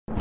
Hello,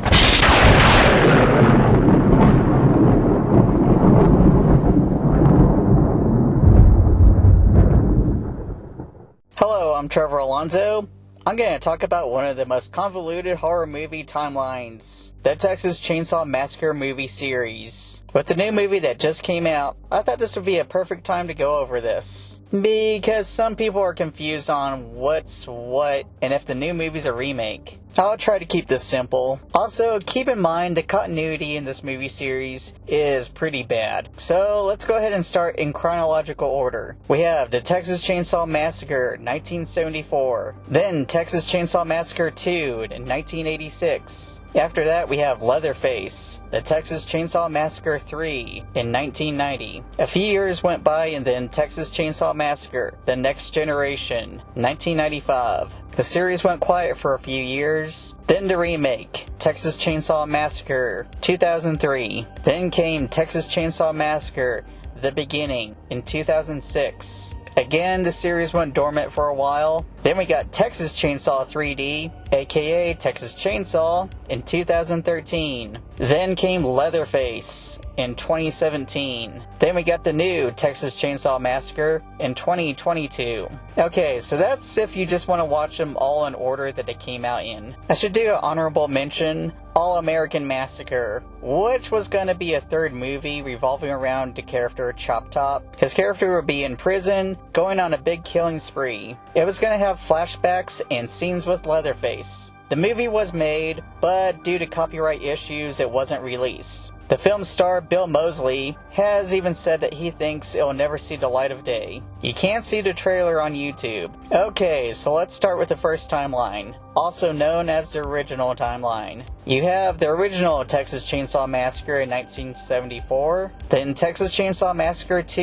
I'm Trevor Alonzo. I'm going to talk about one of the most convoluted horror movie timelines, the Texas Chainsaw Massacre movie series. With the new movie that just came out, I thought this would be a perfect time to go over this, because some people are confused on what's what and if the new movie's a remake. I'll try to keep this simple. Also, keep in mind the continuity in this movie series is pretty bad. So let's go ahead and start in chronological order. We have the Texas Chainsaw Massacre 1974, then Texas Chainsaw Massacre 2 in 1986. After that, we have Leatherface, the Texas Chainsaw Massacre 3 in 1990. A few years went by and then Texas Chainsaw Massacre, The Next Generation, 1995. The series went quiet for a few years. Then the remake, Texas Chainsaw Massacre, 2003. Then came Texas Chainsaw Massacre, The Beginning, in 2006. Again, the series went dormant for a while. Then we got Texas Chainsaw 3D, aka Texas Chainsaw, in 2013. Then came Leatherface in 2017. Then we got the new Texas Chainsaw Massacre in 2022. Okay, so that's if you just want to watch them all in order that they came out in. I should do an honorable mention, All-American Massacre, which was going to be a third movie revolving around the character Chop Top. His character would be in prison, going on a big killing spree. It was going to have flashbacks and scenes with Leatherface. The movie was made, but due to copyright issues, it wasn't released. The film star Bill Moseley has even said that he thinks it will never see the light of day. You can't see the trailer on YouTube. Okay, so let's start with the first timeline, also known as the original timeline. You have the original Texas Chainsaw Massacre in 1974, then Texas Chainsaw Massacre 2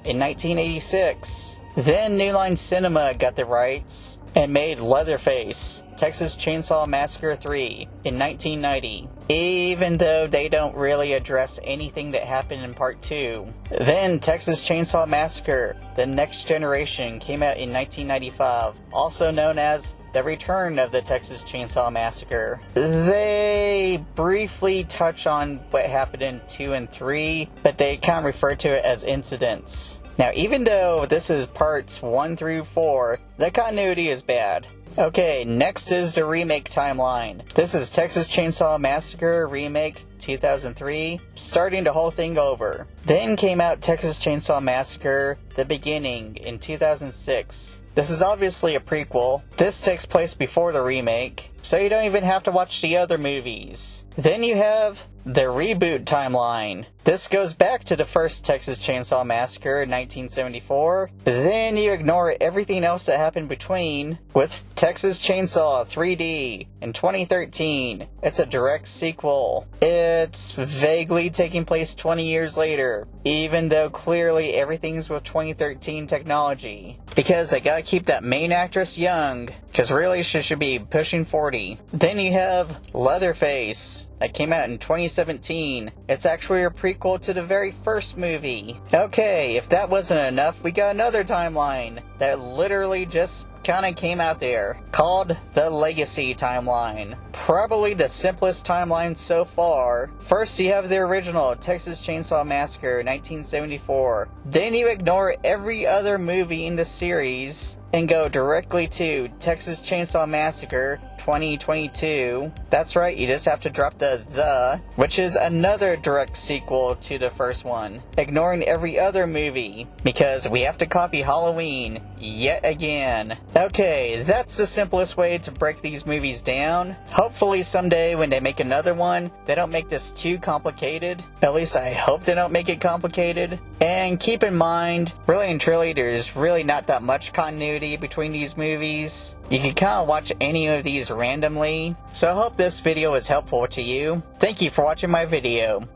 in 1986. Then New Line Cinema got the rights and made Leatherface, Texas Chainsaw Massacre 3 in 1990, even though they don't really address anything that happened in Part 2. Then Texas Chainsaw Massacre, The Next Generation came out in 1995, also known as The Return of the Texas Chainsaw Massacre. They briefly touch on what happened in 2 and 3, but they kind of refer to it as incidents. Now, even though this is parts 1 through 4, the continuity is bad. Okay, next is the remake timeline. This is Texas Chainsaw Massacre Remake 2003, starting the whole thing over. Then came out Texas Chainsaw Massacre The Beginning in 2006. This is obviously a prequel. This takes place before the remake, so you don't even have to watch the other movies. Then you have the reboot timeline. This goes back to the first Texas Chainsaw Massacre in 1974. Then you ignore everything else that happened between with Texas Chainsaw 3D in 2013. It's a direct sequel. It's vaguely taking place 20 years later, even though clearly everything's with 2013 technology. Because they gotta keep that main actress young, because really she should be pushing 40. Then you have Leatherface, that came out in 2017. It's actually a prequel to the very first movie. Okay, if that wasn't enough, we got another timeline that literally just kinda came out there, called the Legacy Timeline. Probably the simplest timeline so far. First you have the original Texas Chainsaw Massacre 1974. Then you ignore every other movie in the series and go directly to Texas Chainsaw Massacre 2022. That's right, you just have to drop the, which is another direct sequel to the first one, ignoring every other movie, because we have to copy Halloween yet again. Okay, that's the simplest way to break these movies down. Hopefully someday when they make another one, they don't make this too complicated. At least I hope they don't make it complicated. And keep in mind, really and truly, there's really not that much continuity between these movies. You can kind of watch any of these randomly. So I hope this video is helpful to you. Thank you for watching my video.